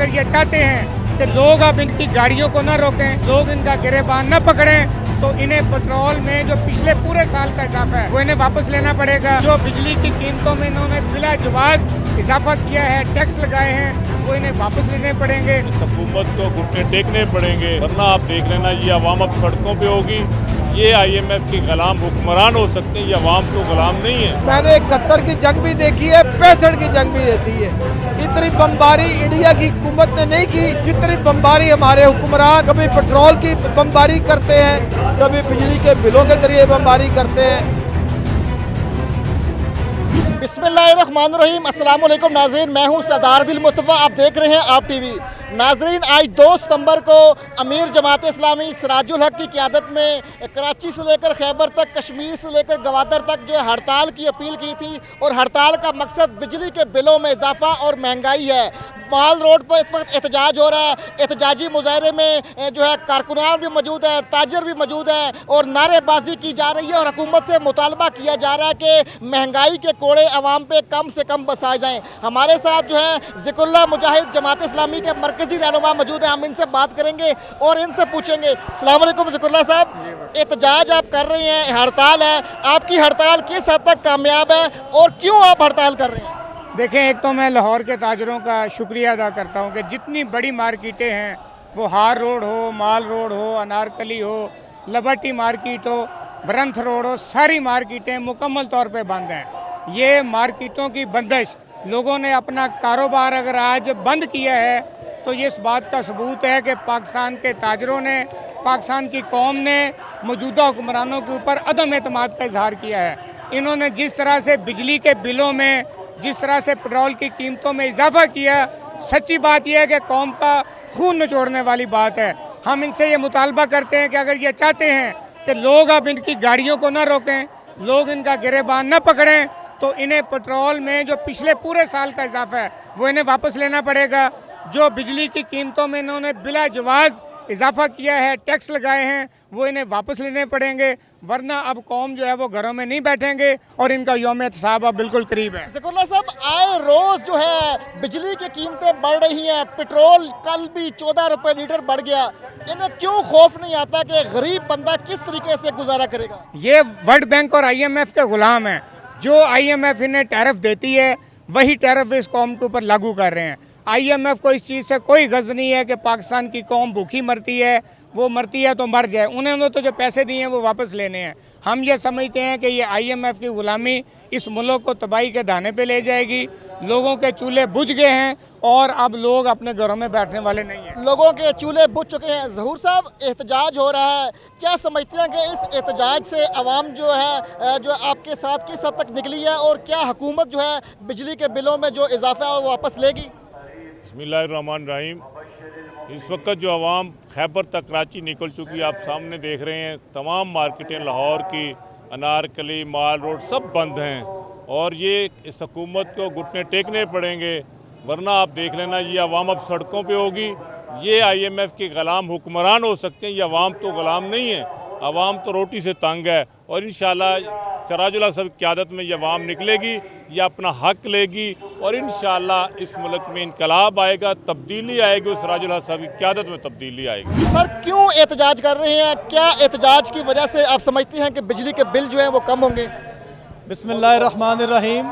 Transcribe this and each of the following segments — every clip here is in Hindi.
अगर ये चाहते हैं कि लोग अब इनकी गाड़ियों को न रोकें, लोग इनका गिरेबान न पकड़ें, तो इन्हें पेट्रोल में जो पिछले पूरे साल का इजाफा है वो इन्हें वापस लेना पड़ेगा। जो बिजली की कीमतों में इन्होंने बिला जवाज इजाफा किया है, टैक्स लगाए हैं, वो इन्हें वापस लेने पड़ेंगे। इस हुकूमत को घुटने टेकने पड़ेंगे, वरना आप देख लेना ये अवाम अब सड़कों पे होगी। ये IMF की गुलाम हुक्मरान हो सकते हैं, ये अवाम तो गुलाम नहीं है। मैंने 71 की जंग भी देखी है, 65 की जंग भी देखी है। इतनी बमबारी इंडिया की हुकूमत ने नहीं की जितनी बमबारी हमारे हुक्मरान कभी पेट्रोल की बमबारी करते हैं, कभी बिजली के बिलों के जरिए बमबारी करते हैं। बिस्मिल्लाहिर्रहमानिर्रहीम, अस्सलाम वालेकुम नाज़रीन, मैं हूं सरदार दिल मुस्तफ़ा, आप देख रहे हैं आप टीवी। नाज़रीन, आज 2 सितंबर को अमीर जमात इस्लामी सिराजुल हक की क़यादत में कराची से लेकर खैबर तक, कश्मीर से लेकर गवादर तक जो हड़ताल की अपील की थी, और हड़ताल का मकसद बिजली के बिलों में इजाफा और महंगाई है। माल रोड पर इस वक्त एहतजाज हो रहा है। एहतजाजी मुजाहरे में जो है कारकुनान भी मौजूद है, ताजर भी मौजूद है, और नारेबाजी की जा रही है और हुकूमत से मुतालबा किया जा रहा है कि महंगाई के कोड़े आवाम पे कम से कम बसाए जाएँ। हमारे साथ जो है ज़िक्रुल्लाह मुजाहिद जमात इस्लामी के मरकज़ी रहनुमा मौजूद है, हम इनसे बात करेंगे और इनसे पूछेंगे। अस्सलाम वालेकुम ज़िक्रुल्लाह साहब, एहतजाज आप कर रहे हैं, हड़ताल है, आपकी हड़ताल किस हद तक कामयाब है और क्यों आप हड़ताल कर रहे हैं? देखें, एक तो मैं लाहौर के ताजरों का शुक्रिया अदा करता हूँ कि जितनी बड़ी मार्केटें हैं, वो हार रोड हो, माल रोड हो, अनारकली हो, लिबर्टी मार्केट हो, ब्रंथ रोड हो, सारी मार्केटें मुकम्मल तौर पे बंद हैं। ये मार्केटों की बंदिश, लोगों ने अपना कारोबार अगर आज बंद किया है तो ये इस बात का सबूत है कि पाकिस्तान के ताजरों ने, पाकिस्तान की कौम ने मौजूदा हुक्मरानों के ऊपर अदम एतमाद का इजहार किया है। इन्होंने जिस तरह से बिजली के बिलों में, जिस तरह से पेट्रोल की कीमतों में इजाफा किया, सच्ची बात यह है कि कौम का खून निचोड़ने वाली बात है। हम इनसे ये मुतालबा करते हैं कि अगर ये चाहते हैं कि लोग अब इनकी गाड़ियों को न रोकें, लोग इनका गिरेबान न पकड़ें, तो इन्हें पेट्रोल में जो पिछले पूरे साल का इजाफा है वो इन्हें वापस लेना पड़ेगा। जो बिजली की कीमतों में इन्होंने बिला जवाज इजाफा किया है, टैक्स लगाए हैं, वो इन्हें वापस लेने पड़ेंगे, वरना अब कौम जो है वो घरों में नहीं बैठेंगे और इनका यौम एहतसाब अब बिल्कुल करीब है। ज़िक्रुल्लाह साहब, आए रोज़ जो है बिजली की कीमतें बढ़ रही हैं, पेट्रोल कल भी 14 रुपये लीटर बढ़ गया, इन्हें क्यों खौफ नहीं आता कि गरीब बंदा किस तरीके से गुजारा करेगा? ये वर्ल्ड बैंक और IMF के गुलाम हैं। जो IMF इन्हें टैरिफ देती है वही टैरिफ इस कौम के ऊपर लागू कर रहे हैं। IMF को इस चीज़ से कोई गज़ नहीं है कि पाकिस्तान की कौम भूखी मरती है, वो मरती है तो मर जाए, उन्होंने तो जो पैसे दिए हैं वो वापस लेने हैं। हम ये समझते हैं कि ये IMF की ग़ुलामी इस मुल्क को तबाही के दाने पे ले जाएगी। लोगों के चूल्हे बुझ गए हैं और अब लोग अपने घरों में बैठने वाले नहीं हैं। लोगों के चूल्हे बुझ चुके हैं। ज़हूर साहब, एहतजाज हो रहा है, क्या समझते हैं कि इस एहतजाज से आवाम जो है जो आपके साथ किस हद तक निकली है, और क्या हुकूमत जो है बिजली के बिलों में जो इजाफा है वो वापस लेगी? बिस्मिल्लाहिर्रहमानिर्रहीम, इस वक्त जो आवाम खैबर तक कराची निकल चुकी है, आप सामने देख रहे हैं, तमाम मार्केटें लाहौर की, अनारकली, माल रोड सब बंद हैं, और ये इस हुकूमत को घुटने टेकने पड़ेंगे, वरना आप देख लेना ये अवाम अब सड़कों पे होगी। ये IMF के गुलाम हुक्मरान हो सकते हैं, ये अवाम तो गुलाम नहीं है, अवाम तो रोटी से तंग है। और इंशाल्लाह सिराजुल हक साहब की क़यादत में ये अवाम निकलेगी, ये अपना हक लेगी, और इंशाल्लाह इस मुल्क में इनकलाब आएगा, तब्दीली आएगी, और सिराजुल हक साहब की क़यादत में तब्दीली आएगी। सर, क्यों एहतजाज कर रहे हैं? क्या एहतजाज की वजह से आप समझते हैं कि बिजली के बिल जो हैं वो कम होंगे? बिस्मिल्लाहिर्रहमानिर्रहीम,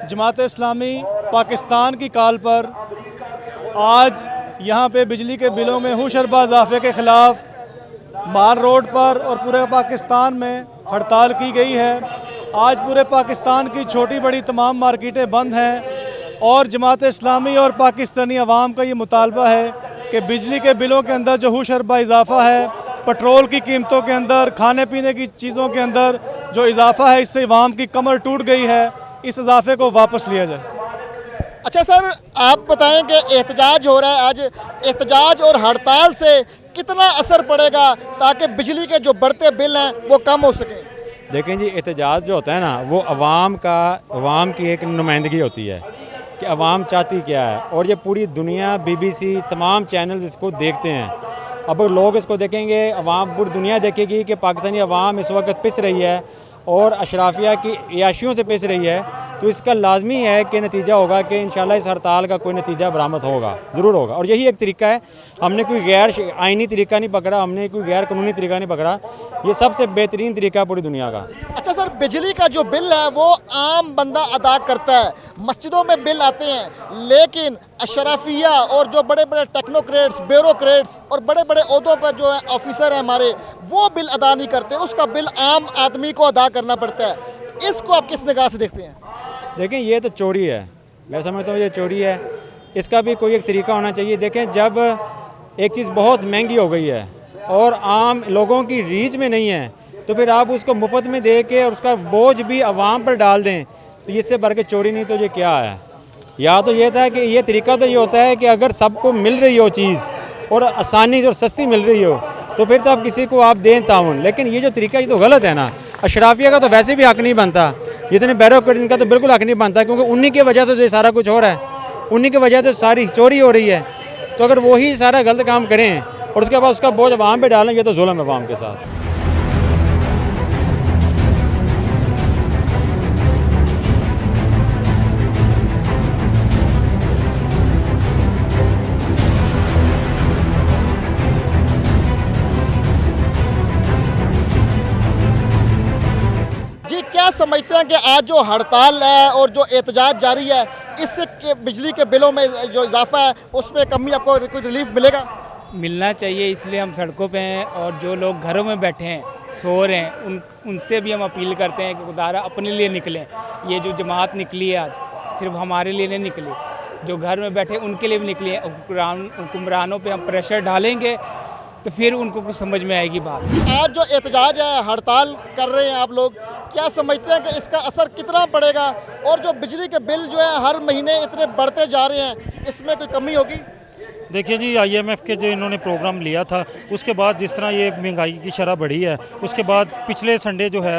जमात इस्लामी पाकिस्तान की कॉल पर आज यहाँ पे बिजली के बिलों में होशरबा इजाफे के ख़िलाफ़ माल रोड पर और पूरे पाकिस्तान में हड़ताल की गई है। आज पूरे पाकिस्तान की छोटी बड़ी तमाम मार्केटें बंद हैं, और जमात इस्लामी और पाकिस्तानी अवाम का ये मुतालबा है कि बिजली के बिलों के अंदर जो होशरबा इजाफा है, पेट्रोल की कीमतों के अंदर, खाने पीने की चीज़ों के अंदर जो इजाफा है, इससे अवाम की कमर टूट गई है, इस इजाफे को वापस लिया जाए। अच्छा सर, आप बताएं कि एहतजाज हो रहा है, आज एहतजाज और हड़ताल से कितना असर पड़ेगा ताकि बिजली के जो बढ़ते बिल हैं वो कम हो सके? देखें जी, एहतजाज जो होता है ना, वो अवाम की एक नुमाइंदगी होती है कि अवाम चाहती क्या है, और ये पूरी दुनिया, BBC, तमाम चैनल इसको देखते हैं। अब लोग इसको देखेंगे, अवाम पूरी दुनिया देखेगी कि पाकिस्तानी अवाम इस वक्त पिस रही है, और अशराफिया की याशियों से पेश रही है, तो इसका लाजमी है कि नतीजा होगा कि इंशाल्लाह इस हड़ताल का कोई नतीजा बरामद होगा, ज़रूर होगा। और यही एक तरीका है, हमने कोई गैर आइनी तरीका नहीं पकड़ा, हमने कोई गैर कानूनी तरीका नहीं पकड़ा, ये सबसे बेहतरीन तरीका है पूरी दुनिया का। अच्छा सर, बिजली का जो बिल है वो आम बंदा अदा करता है, मस्जिदों में बिल आते हैं, लेकिन अशराफिया और जो बड़े बड़े टेक्नोक्रेट्स, ब्यूरोक्रेट्स और बड़े बड़े ओहदों पर जो है ऑफिसर हैं हमारे, वो बिल अदा नहीं करते, उसका बिल आम आदमी को अदा करना पड़ता है। इसको आप किस निगाह से देखते हैं? देखें, ये तो चोरी है, मैं समझता हूँ ये चोरी है, इसका भी कोई एक तरीका होना चाहिए। देखें, जब एक चीज़ बहुत महंगी हो गई है और आम लोगों की रीच में नहीं है, तो फिर आप उसको मुफ्त में दे के और उसका बोझ भी आवाम पर डाल दें, तो इससे बढ़ के चोरी नहीं तो ये क्या है। या तो ये था कि ये तरीका तो ये होता है कि अगर सबको मिल रही हो चीज़ और आसानी से और सस्ती मिल रही हो, तो फिर तो आप किसी को आप दें ताउन। लेकिन ये जो तरीका ये तो गलत है ना। अशराफिया का तो वैसे भी हक नहीं बनता, जितने बैरोक्रेट इनका तो बिल्कुल हक नहीं बनता, क्योंकि उन्हीं की वजह से ये सारा कुछ हो रहा है, उन्हीं की वजह से सारी चोरी हो रही है। तो अगर वही सारा गलत काम करें और उसके बाद उसका बोझ आवाम पे डालें, ये तो जुल्म है आवाम के साथ। जी, क्या समझते हैं कि आज जो हड़ताल है और जो एहतजाज जारी है, इससे बिजली के बिलों में जो इजाफा है उसमें कमी आपको कोई रिलीफ मिलेगा? मिलना चाहिए, इसलिए हम सड़कों पे हैं। और जो लोग घरों में बैठे हैं, सो रहे हैं, उनसे भी हम अपील करते हैं कि खुदारा अपने लिए निकलें। ये जो जमात निकली है आज, सिर्फ हमारे लिए नहीं निकली, जो घर में बैठे उनके लिए भी निकली है। हुक्मरानों पे हम प्रेशर डालेंगे तो फिर उनको कुछ समझ में आएगी बात। आज जो एहतजाज है, हड़ताल कर रहे हैं आप लोग, क्या समझते हैं कि इसका असर कितना पड़ेगा? और जो बिजली के बिल जो है हर महीने इतने बढ़ते जा रहे हैं, इसमें कोई कमी होगी? देखिए जी, IMF के जो इन्होंने प्रोग्राम लिया था, उसके बाद जिस तरह ये महंगाई की शरह बढ़ी है, उसके बाद पिछले संडे जो है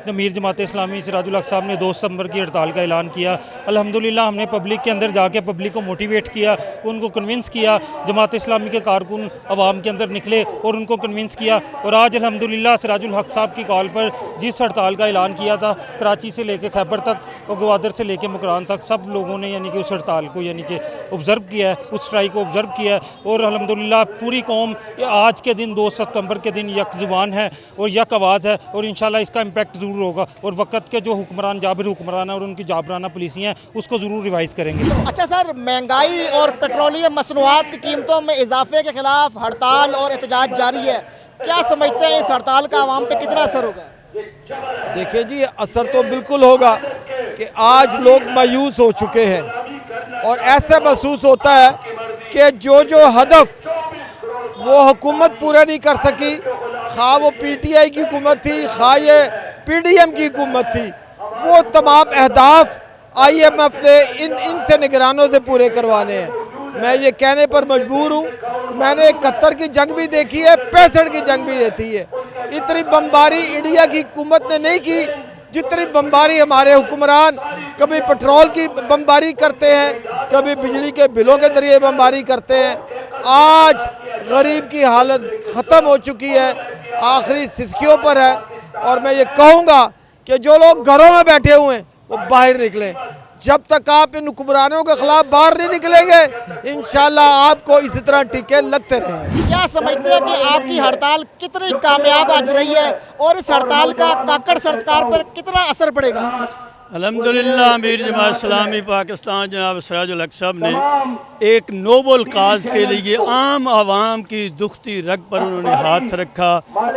अमीर जमात इस्लामी सिराजुल हक साहब ने 2 सितंबर की हड़ताल का ऐलान किया। अल्हम्दुलिल्लाह हमने पब्लिक के अंदर जाके पब्लिक को मोटिवेट किया, उनको कन्विंस किया, जमात इस्लामी के कारकुन आवाम के अंदर निकले और उनको कन्विंस किया। और आज अल्हम्दुलिल्लाह सिराजुल हक साहब की कॉल पर जिस हड़ताल का ऐलान किया था, कराची से लेकर खैबर तक और ग्वादर से लेकर मुकरान तक सब लोगों ने यानी कि उस हड़ताल को यानी कि ऑब्ज़र्व किया है, उस स्ट्राइक को ऑब्ज़र्व किया है। और अल्हम्दुलिल्लाह पूरी कौम आज के दिन 2 सितंबर के दिन यक ज़ुबान है और यक आवाज़ है, और इंशाल्लाह इसका इम्पैक्ट ज़रूर होगा। और वक्त के जो हुक्मरान जाबिर हुक्मरान है और उनकी जाबराना पुलिसियाँ हैं, उसको ज़रूर रिवाइज़ करेंगे। अच्छा सर, महंगाई और पेट्रोलियम मसनूआत की कीमतों में इजाफे के खिलाफ हड़ताल और एहतजाज जारी है, क्या समझते हैं इस हड़ताल का आवाम पे कितना असर होगा? देखिए जी, असर तो बिल्कुल होगा कि आज लोग मायूस हो चुके हैं और ऐसा महसूस होता है कि जो हदफ वो हुकूमत पूरा नहीं कर सकी, खा वो PTI की हुकूमत थी, खा ये PDM की हुकूमत थी, वो तमाम अहदाफ IMF ने इनसे निगरानों से पूरे करवाने हैं। मैं ये कहने पर मजबूर हूँ, मैंने 71 की जंग भी देखी है, 65 की जंग भी देखी है। इतनी बमबारी इंडिया की हुकूमत ने नहीं की जितनी बमबारी हमारे हुक्मरान कभी पेट्रोल की बमबारी करते हैं, कभी बिजली के बिलों के ज़रिए बमबारी करते हैं। आज गरीब की हालत ख़त्म हो चुकी है, आखिरी सिसकियों पर है। और मैं ये कहूँगा कि जो लोग घरों में बैठे हुए हैं वो बाहर निकलें। जब तक आप इन हुक्मरानों के खिलाफ बाहर नहीं निकलेंगे, इंशाल्लाह आपको इसी तरह टीके लगते रहेंगे। क्या समझते हैं कि आपकी हड़ताल कितनी कामयाब आज रही है और इस हड़ताल का काकड़ सरकार पर कितना असर पड़ेगा? अल्हम्दुलिल्लाह अमीर जमात इस्लामी पाकिस्तान जनाब सिराजुल हक साहब ने एक नोबल काज के लिए आम आवाम की दुखती रग पर उन्होंने हाथ रखा,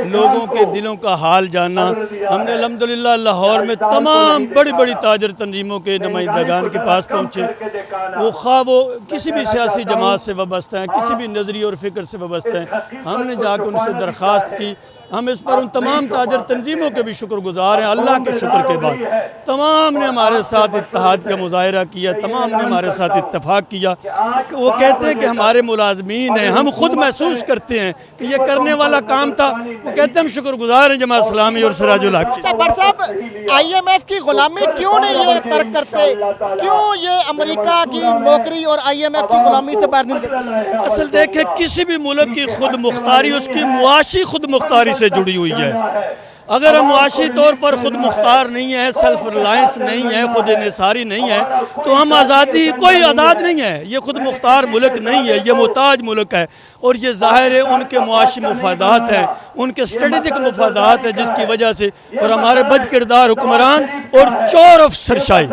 लोगों के दिलों का हाल जाना। हमने अल्हम्दुलिल्लाह लाहौर में तमाम बड़ी बड़ी ताजर तंजीमों के नुमाइंदगान के पास पहुँचे, वो किसी भी सियासी जमात से वाबस्ता हैं, किसी भी नज़रिए और फ़िक्र से वाबस्ता हैं। हमने जाकर उनसे दरख्वास्त की, हम इस पर उन तमाम ताजर तंजीमों के भी शुक्रगुजार हैं। अल्लाह के शुक्र के बाद तमाम ने हमारे साथ इत्तेहाद का मुजाहरा किया, तमाम ने हमारे साथ इत्तेफाक किया। वो कहते हैं कि हमारे मुलाजमीन हैं, हम खुद महसूस करते हैं कि ये करने वाला काम था। वो कहते हैं हम शुक्रगुजार हैं जमात इस्लामी और सिराजुल हक। बट साहब, IMF की गुलामी क्यों नहीं ये तर्क करते? क्यों ये अमेरिका की नौकरी और IMF की गुलामी से बाहर निकलते? असल देखें, किसी भी मुल्क की खुद मुख्तारी उसकी मुआशी खुद मुख्तारी से जुड़ी हुई है। अगर हम मुआशी तौर पर ख़ुद मुख्तार नहीं है, सेल्फ रिलायंस नहीं है, खुद इन्हिसारी नहीं है, तो हम आज़ादी, कोई आज़ाद नहीं है। ये खुद मुख्तार मुल्क नहीं है, ये मुहताज मुल्क है। और ये ज़ाहिर है उनके मुआशी मुफादात हैं, उनके स्ट्रेटेजिक मुफादात हैं, जिसकी वजह से और हमारे बद किरदार हुक्मरान और चोर अफसरशाही,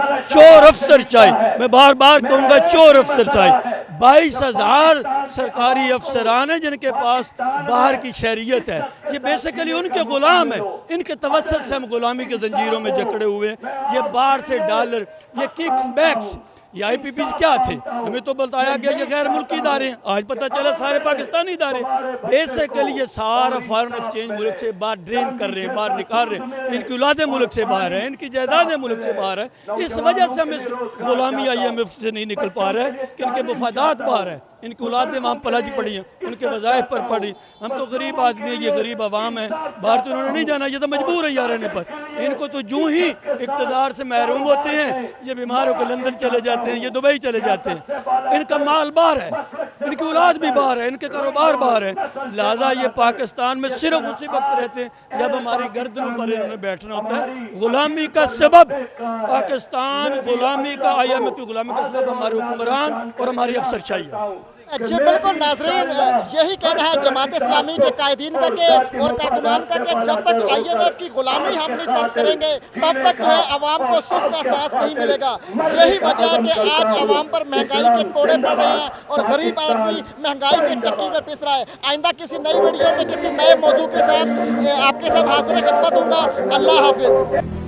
मैं बार बार कहूँगा चोर अफसरशाही। 22,000 सरकारी अफसरान हैं जिनके पास बाहर की शहरियत है। ये बेसिकली उनके ग़ुलाम हैं, इनके तवस्सुत से हम ग़ुलामी के जंजीरों में जकड़े हुए हैं। ये बाहर से डॉलर, ये किक्स बैक्स, ये IPP क्या थे? हमें तो बताया गया ये गैर मुल्की इदारे हैं, आज पता चला सारे पाकिस्तानी इदारे। बेसिकली ये सारा फॉरेन एक्सचेंज मुल्क से बाहर ड्रेन कर रहे हैं, बाहर निकाल रहे हैं। इनकी औलादें मुल्क से बाहर है, इनकी जायदादें मुल्क से बाहर है। इस वजह से हम इस गुलामी IMF से नहीं निकल पा रहे हैं कि इनके मफादात बाहर है। इनकी औलादें वहाँ पलाजी पड़ी हैं, उनके वज़ाइफ पर पड़ी। हम तो गरीब आदमी है, ये गरीब आवाम है, बाहर तो उन्होंने नहीं जाना, ये तो मजबूर है यहाँ रहने पर। इनको तो जूँ ही इक़्तिदार से महरूम होते हैं, ये बीमार होकर लंदन चले जाते हैं, ये दुबई चले जाते हैं। इनका माल बाहर है, इनकी औलाद भी बाहर है, इनके कारोबार बाहर है। लिहाजा ये पाकिस्तान में सिर्फ उसी वक्त रहते हैं जब हमारी गर्दनों पर इन्होंने बैठना होता है। ग़ुलामी का सबब पाकिस्तान, ग़ुलामी का IMF की ग़ुलामी का सबब हमारे हुक्मरान और हमारी अफसरशाही है। जी बिल्कुल नाज़रीन, यही कहना है जमात इस्लामी के कायदीन का के और कारकुनान का कि जब तक IMF की गुलामी हम नहीं तर्क करेंगे तब तक जो है आवाम को सुख का सांस नहीं मिलेगा। यही वजह है कि आज आवाम पर महंगाई के कोड़े पड़ रहे हैं और गरीब आदमी महंगाई के चक्की में पिस रहा है। आइंदा किसी नई वीडियो में किसी नए मौजू के साथ आपके साथ हाजिर खिदमत दूंगा। अल्लाह हाफिज़।